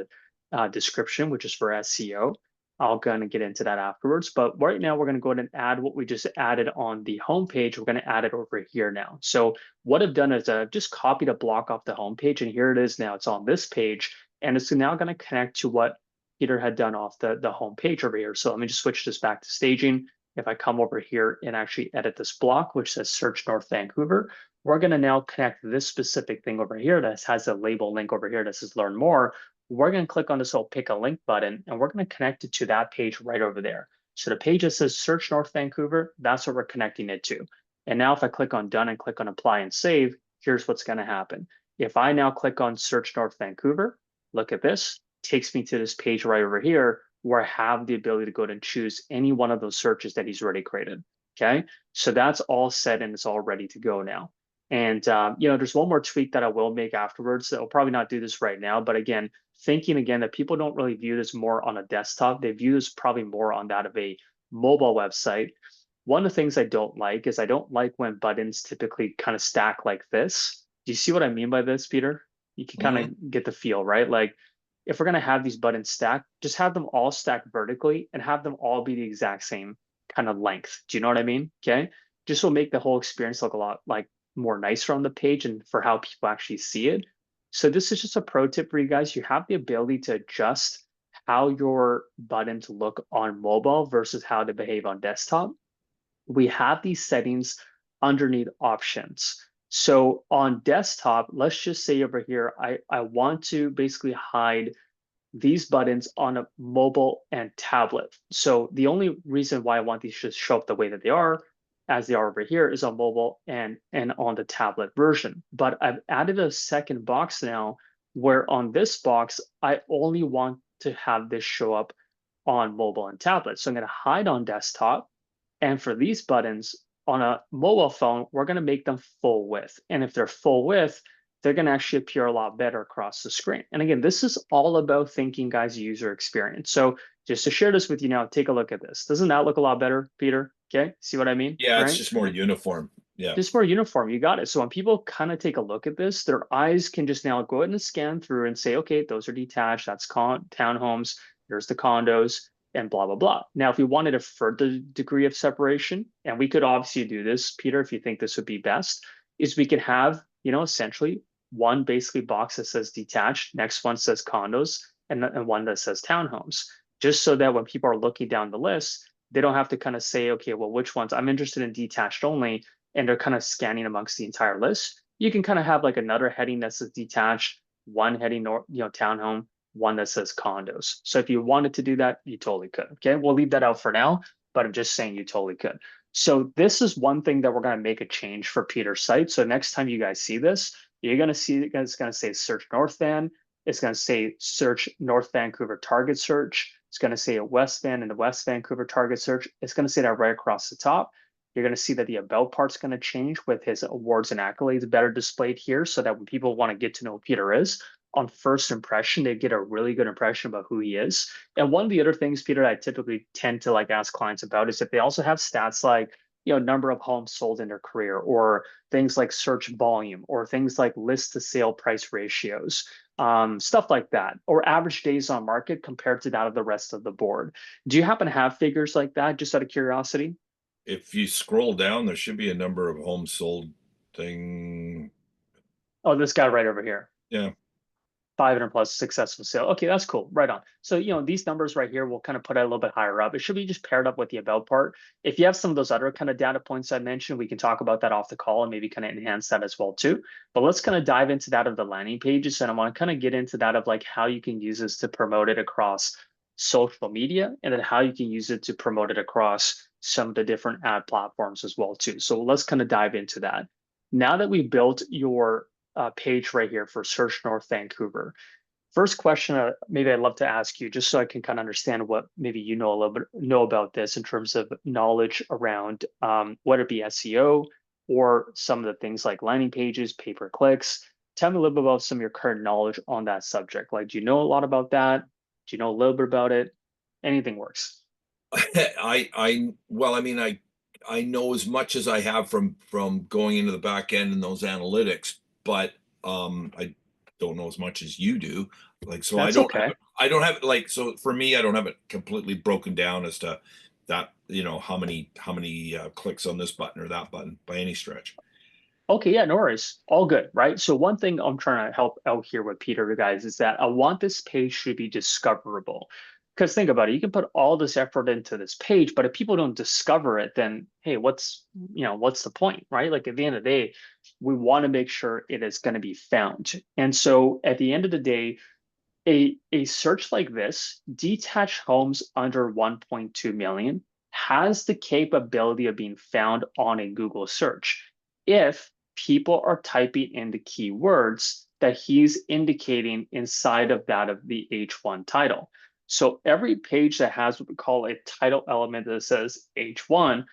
the description, which is for SEO. I'll kind of get into that afterwards. But right now, we're going to go ahead and add what we just added on the homepage. We're going to add it over here now. So what I've done is I've just copied a block off the homepage, and here it is now. It's on this page, and it's now going to connect to what Peter had done off the homepage over here. So let me just switch this back to staging. If I come over here and actually edit this block, which says Search North Vancouver, we're going to now connect this specific thing over here that has a label link over here that says Learn More. We're going to click on this little pick a link button, and we're going to connect it to that page right over there. So the page that says Search North Vancouver, that's what we're connecting it to. And now if I click on Done and click on Apply and Save, here's what's going to happen. If I now click on Search North Vancouver, look at this, takes me to this page right over here where I have the ability to go ahead and choose any one of those searches that he's already created. Okay, so that's all set and it's all ready to go now. And there's one more tweak that I will make afterwards. I'll probably not do this right now, but again, thinking again that people don't really view this more on a desktop. They view this probably more on that of a mobile website. One of the things I don't like is I don't like when buttons typically kind of stack like this. Do you see what I mean by this, Peter? You can kind Mhm. of get the feel, right? Like if we're going to have these buttons stacked, just have them all stacked vertically and have them all be the exact same kind of length. Do you know what I mean? Okay. Just will make the whole experience look a lot like more nicer on the page and for how people actually see it. So this is just a pro tip for you guys. You have the ability to adjust how your buttons look on mobile versus how they behave on desktop. We have these settings underneath options. So on desktop, let's just say over here, I want to basically hide these buttons on a mobile and tablet. So the only reason why I want these to show up the way that they are, as they are over here, is on mobile and on the tablet version. But I've added a second box now where on this box, I only want to have this show up on mobile and tablet. So I'm going to hide on desktop. And for these buttons on a mobile phone, we're going to make them full width. And if they're full width, they're going to actually appear a lot better across the screen. And again, this is all about thinking, guys, user experience. So just to share this with you now, take a look at this. Doesn't that look a lot better, Peter? Okay, see what I mean, Yeah, it's right? just more uniform. Yeah. Just more uniform, you got it. So when people kind of take a look at this, their eyes can just now go ahead and scan through and say, okay, those are detached, that's townhomes, there's the condos, and blah, blah, blah. Now, if we wanted a further degree of separation, and we could obviously do this, Peter, if you think this would be best, is we could have, essentially one basically box that says detached, next one says condos, and one that says townhomes, just so that when people are looking down the list, they don't have to kind of say, okay, well, which ones I'm interested in detached only, and they're kind of scanning amongst the entire list. You can kind of have like another heading that says detached, one heading or townhome, one that says condos. So if you wanted to do that, you totally could. Okay, we'll leave that out for now, but I'm just saying you totally could. So this is one thing that we're going to make a change for Peter's site. So next time you guys see this, you're going to see it's going to say search North Van. It's going to say search North Vancouver target search. It's going to say a West Van and the West Vancouver target search. It's going to say that right across the top. You're going to see that the about part's going to change with his awards and accolades better displayed here so that when people want to get to know who Peter is, on first impression, they get a really good impression about who he is. And one of the other things, Peter, I typically tend to like ask clients about is if they also have stats like, number of homes sold in their career, or things like search volume, or things like list to sale price ratios, stuff like that, or average days on market compared to that of the rest of the board. Do you happen to have figures like that, just out of curiosity? If you scroll down, there should be a number of homes sold thing. Oh, this guy right over here. Yeah. 500 plus successful sale. Okay, that's cool. Right on. So, these numbers right here will kind of put it a little bit higher up. It should be just paired up with the about part. If you have some of those other kind of data points I mentioned, we can talk about that off the call and maybe kind of enhance that as well too. But let's kind of dive into that of the landing pages. And I want to kind of get into that of like how you can use this to promote it across social media, and then how you can use it to promote it across some of the different ad platforms as well too. So let's kind of dive into that. Now that we built your page right here for Search North Vancouver. First question, maybe I'd love to ask you, just so I can kind of understand what maybe you know a little bit know about this in terms of knowledge around whether it be SEO or some of the things like landing pages, pay per clicks. Tell me a little bit about some of your current knowledge on that subject. Like, do you know a lot about that? Do you know a little bit about it? Anything works. Well, I mean, I know as much as I have from going into the back end and those analytics, but I don't know as much as you do. Like, so That's okay. I don't have it like, so for me, I don't have it completely broken down as to that, how many clicks on this button or that button by any stretch. Okay, yeah, no worries. All good, right? So one thing I'm trying to help out here with Peter, you guys, is that I want this page to be discoverable. Because think about it, you can put all this effort into this page, but if people don't discover it, then hey, what's the point, right? Like at the end of the day, we want to make sure it is going to be found. And so at the end of the day, a search like this, detached homes under 1.2 million, has the capability of being found on a Google search if people are typing in the keywords that he's indicating inside of that of the H1 title. So every page that has what we call a title element that says H1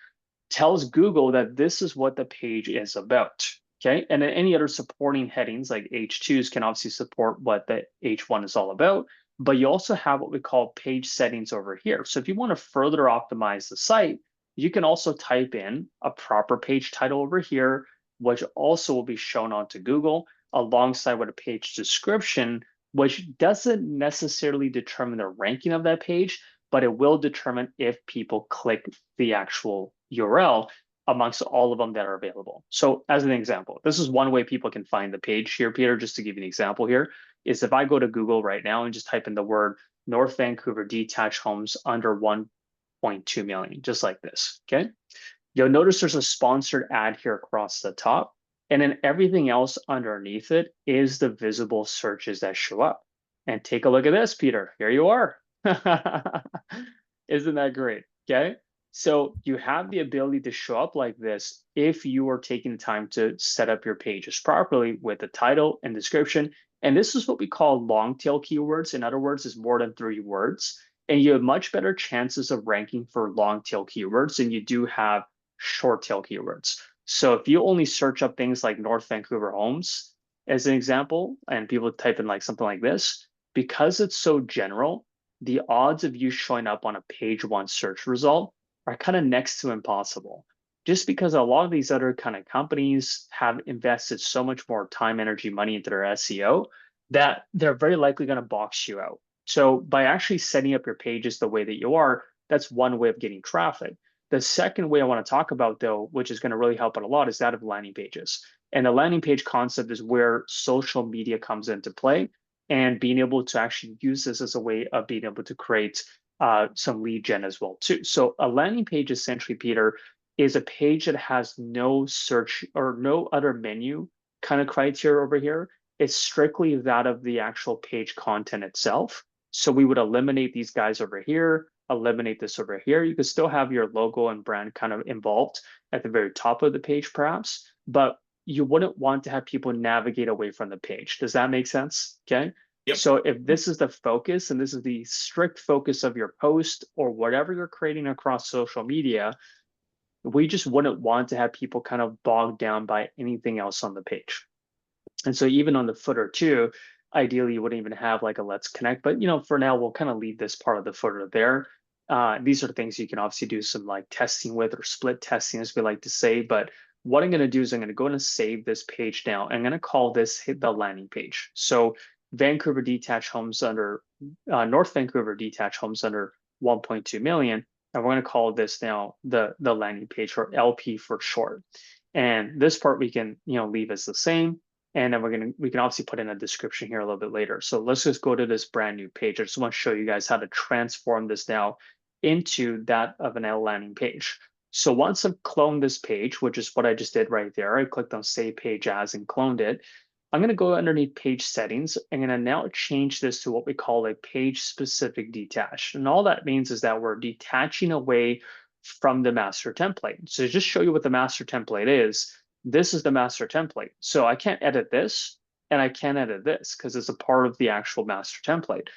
tells Google that this is what the page is about. Okay. And then any other supporting headings like H2s can obviously support what the H1 is all about. But you also have what we call page settings over here. So if you want to further optimize the site, you can also type in a proper page title over here, which also will be shown onto Google alongside with a page description, which doesn't necessarily determine the ranking of that page, but it will determine if people click the actual URL amongst all of them that are available. So as an example, this is one way people can find the page here, Peter, just to give you an example here, is if I go to Google right now and just type in the word North Vancouver detached homes under 1.2 million, just like this, okay? You'll notice there's a sponsored ad here across the top, and then everything else underneath it is the visible searches that show up. And take a look at this, Peter. Here you are. Isn't that great? Okay. So you have the ability to show up like this if you are taking the time to set up your pages properly with the title and description. And this is what we call long tail keywords. In other words, is more than 3 words. And you have much better chances of ranking for long tail keywords than you do have short tail keywords. So if you only search up things like North Vancouver homes as an example, and people type in like something like this, because it's so general, the odds of you showing up on a page one search result are kind of next to impossible. Just because a lot of these other kind of companies have invested so much more time, energy, money into their SEO that they're very likely going to box you out. So by actually setting up your pages the way that you are, that's one way of getting traffic. The second way I want to talk about, though, which is going to really help out a lot, is that of landing pages. And the landing page concept is where social media comes into play and being able to actually use this as a way of being able to create some lead gen as well too. So a landing page essentially, Peter, is a page that has no search or no other menu kind of criteria over here. It's strictly that of the actual page content itself. So we would eliminate these guys over here, eliminate this over here. You could still have your logo and brand kind of involved at the very top of the page, perhaps, but you wouldn't want to have people navigate away from the page. Does that make sense? Okay. Yep. So if this is the focus and this is the strict focus of your post or whatever you're creating across social media, we just wouldn't want to have people kind of bogged down by anything else on the page. And so even on the footer too, ideally you wouldn't even have like a let's connect, but for now we'll kind of leave this part of the footer there. These are things you can obviously do some like testing with or split testing as we like to say. But what I'm going to do is I'm going to go and save this page now. I'm going to call this hit the landing page. So Vancouver detached homes under North Vancouver detached homes under 1.2 million. And we're going to call this now the landing page, or LP for short. And this part we can leave as the same. And then we can obviously put in a description here a little bit later. So let's just go to this brand new page. I just want to show you guys how to transform this now into that of an L landing page. So once I've cloned this page, which is what I just did right there, I clicked on Save Page As and cloned it. I'm going to go underneath page settings. I'm going to now change this to what we call a page specific detached. And all that means is that we're detaching away from the master template. So to just show you what the master template is, this is the master template. So I can't edit this and I can't edit this because it's a part of the actual master template,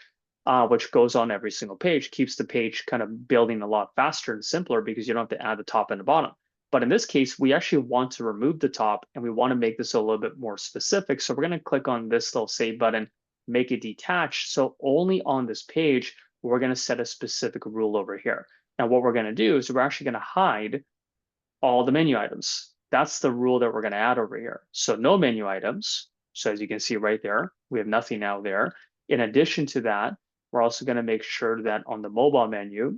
which goes on every single page, keeps the page kind of building a lot faster and simpler because you don't have to add the top and the bottom. But in this case, we actually want to remove the top and we want to make this a little bit more specific. So we're going to click on this little save button, make it detached. So only on this page, we're going to set a specific rule over here. And what we're going to do is we're actually going to hide all the menu items. That's the rule that we're going to add over here. So no menu items. So as you can see right there, we have nothing now there. In addition to that, we're also going to make sure that on the mobile menu,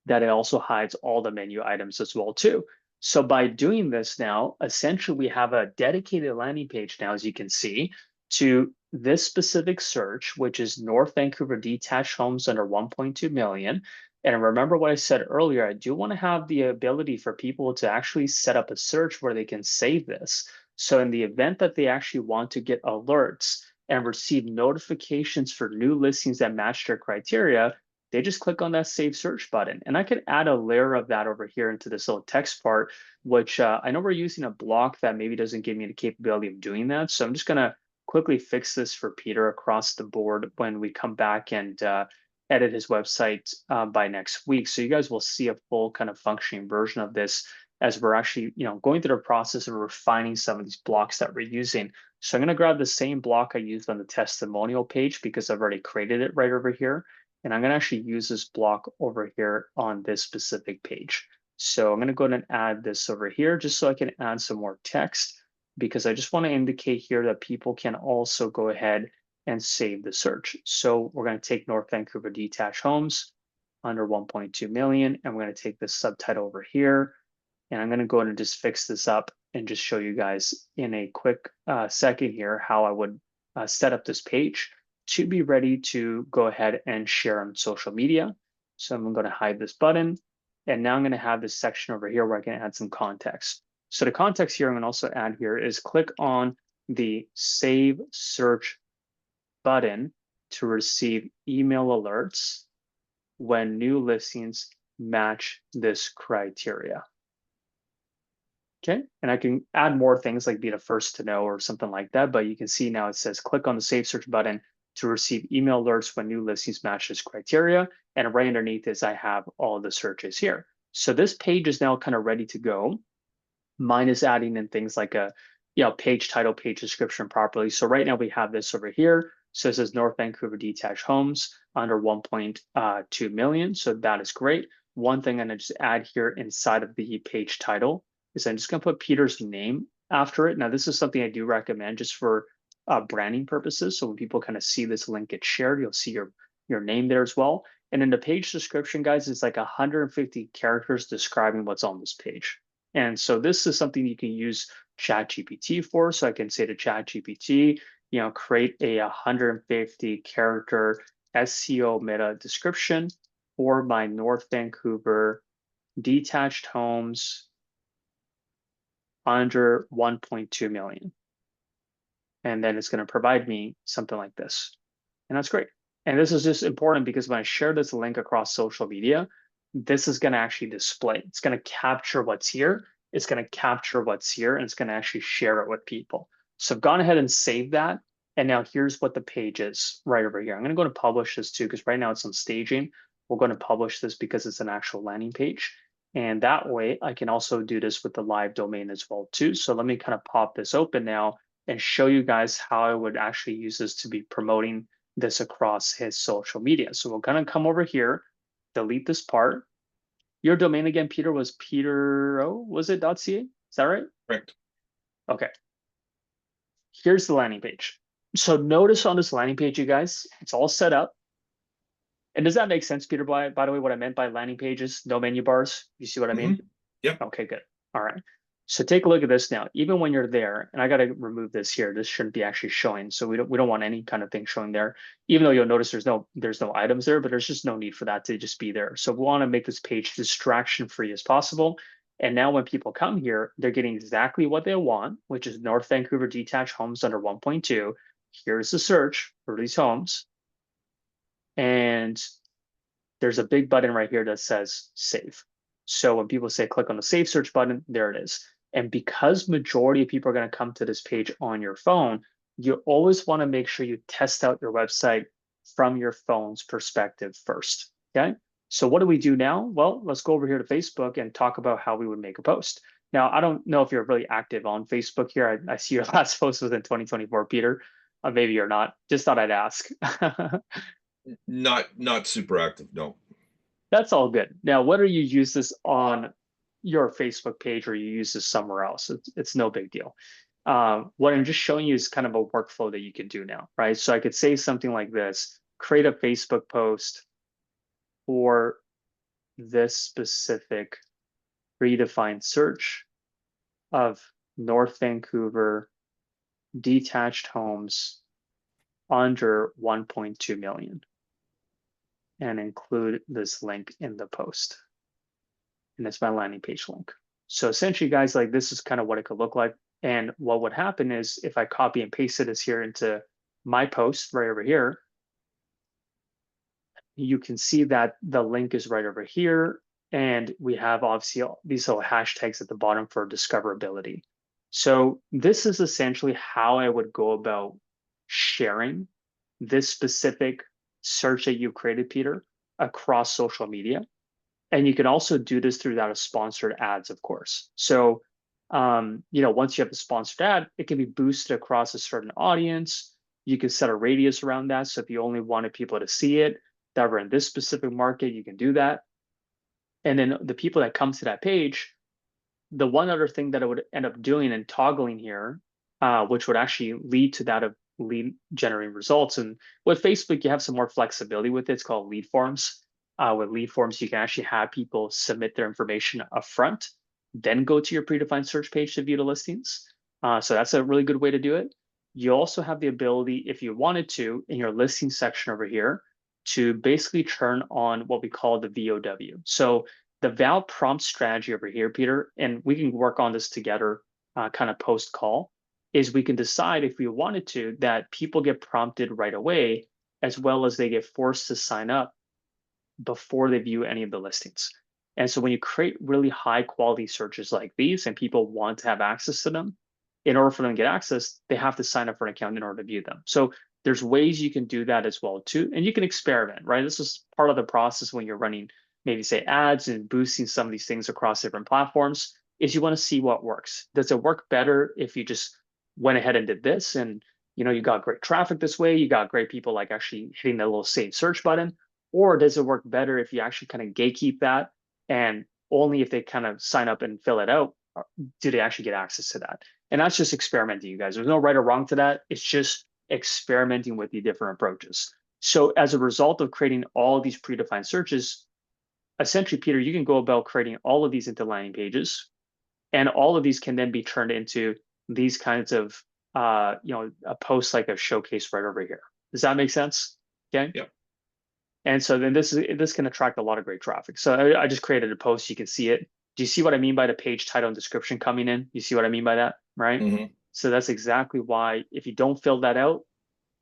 that it also hides all the menu items as well too. So by doing this now, essentially we have a dedicated landing page now, as you can see, to this specific search, which is North Vancouver detached homes under 1.2 million. And remember what I said earlier, I do want to have the ability for people to actually set up a search where they can save this. So in the event that they actually want to get alerts and receive notifications for new listings that match their criteria, they just click on that save search button. And I could add a layer of that over here into this little text part, which I know we're using a block that maybe doesn't give me the capability of doing that. So I'm just gonna quickly fix this for Peter across the board when we come back and edit his website by next week. So you guys will see a full kind of functioning version of this as we're actually, going through the process of refining some of these blocks that we're using. So I'm gonna grab the same block I used on the testimonial page because I've already created it right over here. And I'm going to actually use this block over here on this specific page. So I'm going to go ahead and add this over here just so I can add some more text because I just want to indicate here that people can also go ahead and save the search. So we're going to take North Vancouver detached homes under 1.2 million, and we're going to take this subtitle over here. And I'm going to go ahead and just fix this up and just show you guys in a quick second here how I would set up this page to be ready to go ahead and share on social media. So I'm going to hide this button. And now I'm going to have this section over here where I can add some context. So the context here I'm going to also add here is click on the Save Search button to receive email alerts when new listings match this criteria. Okay, and I can add more things like be the first to know or something like that, but you can see now it says click on the Save Search button to receive email alerts when new listings match this criteria. And right underneath this, I have all of the searches here. So this page is now kind of ready to go. Mine is adding in things like a page title, page description properly. So right now we have this over here. So it says North Vancouver detached homes under 1.2 million. So that is great. One thing I'm going to just add here inside of the page title is I'm just going to put Peter's name after it. Now, this is something I do recommend just for branding purposes. So when people kind of see this link get shared, you'll see your name there as well. And in the page description, guys, it's like 150 characters describing what's on this page. And so this is something you can use ChatGPT for. So I can say to ChatGPT, create a 150 character SEO meta description for my North Vancouver detached homes under 1.2 million. And then it's going to provide me something like this. And that's great. And this is just important because when I share this link across social media, this is going to actually display. It's going to capture what's here. It's going to capture what's here, and it's going to actually share it with people. So I've gone ahead and saved that. And now here's what the page is right over here. I'm going to go to publish this too, because right now it's on staging. We're going to publish this because it's an actual landing page. And that way I can also do this with the live domain as well too. So let me kind of pop this open now and show you guys how I would actually use this to be promoting this across his social media. So we're going to come over here, delete this part. Your domain again, Peter, was was it .ca? Is that right? Correct. Okay. Here's the landing page. So notice on this landing page, you guys, it's all set up. And does that make sense, Peter, by the way, what I meant by landing pages, no menu bars? You see what I mean? Yep. Okay, good. All right. So take a look at this now. Even when you're there, and I got to remove this here. This shouldn't be actually showing. So we don't want any kind of thing showing there. Even though you'll notice there's no items there, but there's just no need for that to just be there. So we want to make this page distraction free as possible. And now when people come here, they're getting exactly what they want, which is North Vancouver detached homes under 1.2. Here's the search for these homes. And there's a big button right here that says save. So when people say click on the save search button, there it is. And because majority of people are going to come to this page on your phone, you always want to make sure you test out your website from your phone's perspective first. Okay. So what do we do now? Well, let's go over here to Facebook and talk about how we would make a post. Now, I don't know if you're really active on Facebook here. I see your last post was in 2024, Peter. Maybe you're not. Just thought I'd ask. Not super active, no. That's all good. Now, whether you use this on your Facebook page or you use this somewhere else, it's no big deal. What I'm just showing you is kind of a workflow that you can do now, right? So I could say something like this, create a Facebook post for this specific predefined search of North Vancouver detached homes under 1.2 million and include this link in the post. And it's my landing page link. So essentially, guys, like this is kind of what it could look like. And what would happen is if I copy and paste this here into my post right over here, you can see that the link is right over here. And we have obviously these little hashtags at the bottom for discoverability. So this is essentially how I would go about sharing this specific search that you created, Peter, across social media. And you can also do this through that of sponsored ads, of course. So, once you have the sponsored ad, it can be boosted across a certain audience. You can set a radius around that. So if you only wanted people to see it that were in this specific market, you can do that. And then the people that come to that page, the one other thing that I would end up doing and toggling here, which would actually lead to that of lead generating results. And with Facebook, you have some more flexibility with it. It's called lead forms. With lead forms, you can actually have people submit their information up front, then go to your predefined search page to view the listings. So that's a really good way to do it. You also have the ability, if you wanted to, in your listing section over here, to basically turn on what we call the VOW. So the val prompt strategy over here, Peter, and we can work on this together kind of post call, is we can decide if we wanted to that people get prompted right away, as well as they get forced to sign up before they view any of the listings. And so when you create really high quality searches like these and people want to have access to them, in order for them to get access, they have to sign up for an account in order to view them. So there's ways you can do that as well too. And you can experiment, right? This is part of the process when you're running maybe say ads and boosting some of these things across different platforms is you want to see what works. Does it work better if you just went ahead and did this and you got great traffic this way, you got great people like actually hitting the little save search button, or does it work better if you actually kind of gatekeep that and only if they kind of sign up and fill it out do they actually get access to that? And that's just experimenting, you guys. There's no right or wrong to that. It's just experimenting with the different approaches. So as a result of creating all of these predefined searches, essentially, Peter, you can go about creating all of these into landing pages, and all of these can then be turned into these kinds of, a post like a showcase right over here. Does that make sense? Okay. Yep. And so then this can attract a lot of great traffic. So I just created a post. You can see it. Do you see what I mean by the page title and description coming in? You see what I mean by that, right? Mm-hmm. So that's exactly why if you don't fill that out,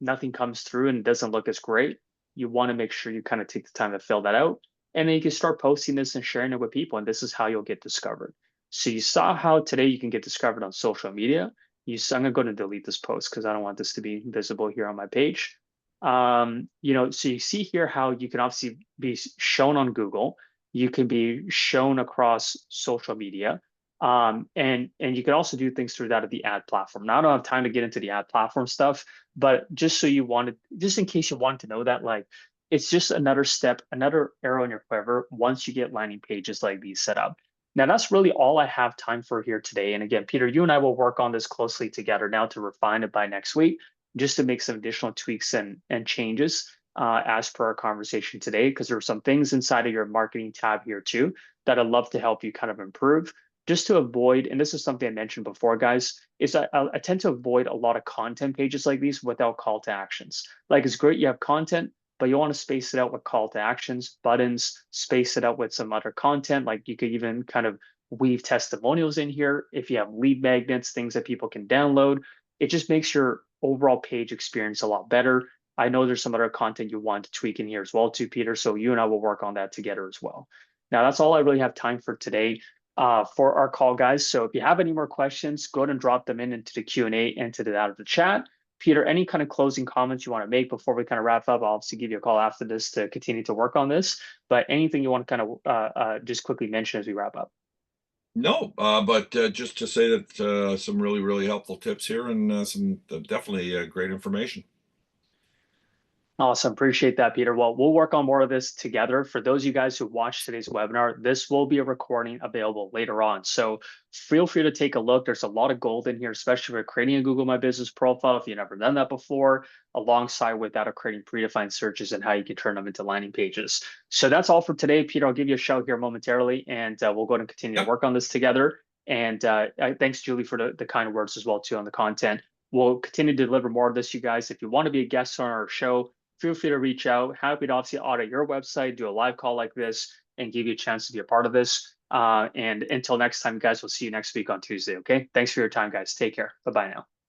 nothing comes through and it doesn't look as great. You want to make sure you kind of take the time to fill that out. And then you can start posting this and sharing it with people. And this is how you'll get discovered. So you saw how today you can get discovered on social media. I'm going to delete this post because I don't want this to be visible here on my page. So you see here how you can obviously be shown on Google. You can be shown across social media. And you can also do things through that of the ad platform. Now I don't have time to get into the ad platform stuff, but just in case you wanted to know that, like it's just another step, another arrow in your quiver once you get landing pages like these set up. Now that's really all I have time for here today. And again, Peter, you and I will work on this closely together now to refine it by next week, just to make some additional tweaks and changes as per our conversation today, because there are some things inside of your marketing tab here too that I'd love to help you kind of improve just to avoid, and this is something I mentioned before, guys, is I tend to avoid a lot of content pages like these without call to actions. Like it's great you have content, but you want to space it out with call to actions, buttons, space it out with some other content. Like you could even kind of weave testimonials in here. If you have lead magnets, things that people can download, it just makes your overall page experience a lot better. I know there's some other content you want to tweak in here as well too, Peter. So you and I will work on that together as well. Now that's all I really have time for today for our call, guys. So if you have any more questions, go ahead and drop them into the Q&A and to the out of the chat. Peter, any kind of closing comments you want to make before we kind of wrap up? I'll obviously give you a call after this to continue to work on this, but anything you want to kind of just quickly mention as we wrap up? No, but just to say that some really helpful tips here and some definitely great information. Awesome. Appreciate that, Peter. Well, we'll work on more of this together. For those of you guys who watched today's webinar, this will be a recording available later on. So feel free to take a look. There's a lot of gold in here, especially for creating a Google My Business profile if you've never done that before, alongside with that of creating predefined searches and how you can turn them into landing pages. So that's all for today, Peter. I'll give you a shout here momentarily, and we'll go ahead and continue to Yep. work on this together. And thanks, Julie, for the kind words as well, too, on the content. We'll continue to deliver more of this, you guys. If you want to be a guest on our show, feel free to reach out. Happy to obviously audit your website, do a live call like this, and give you a chance to be a part of this. And until next time, guys, we'll see you next week on Tuesday. Okay. Thanks for your time, guys. Take care. Bye bye now.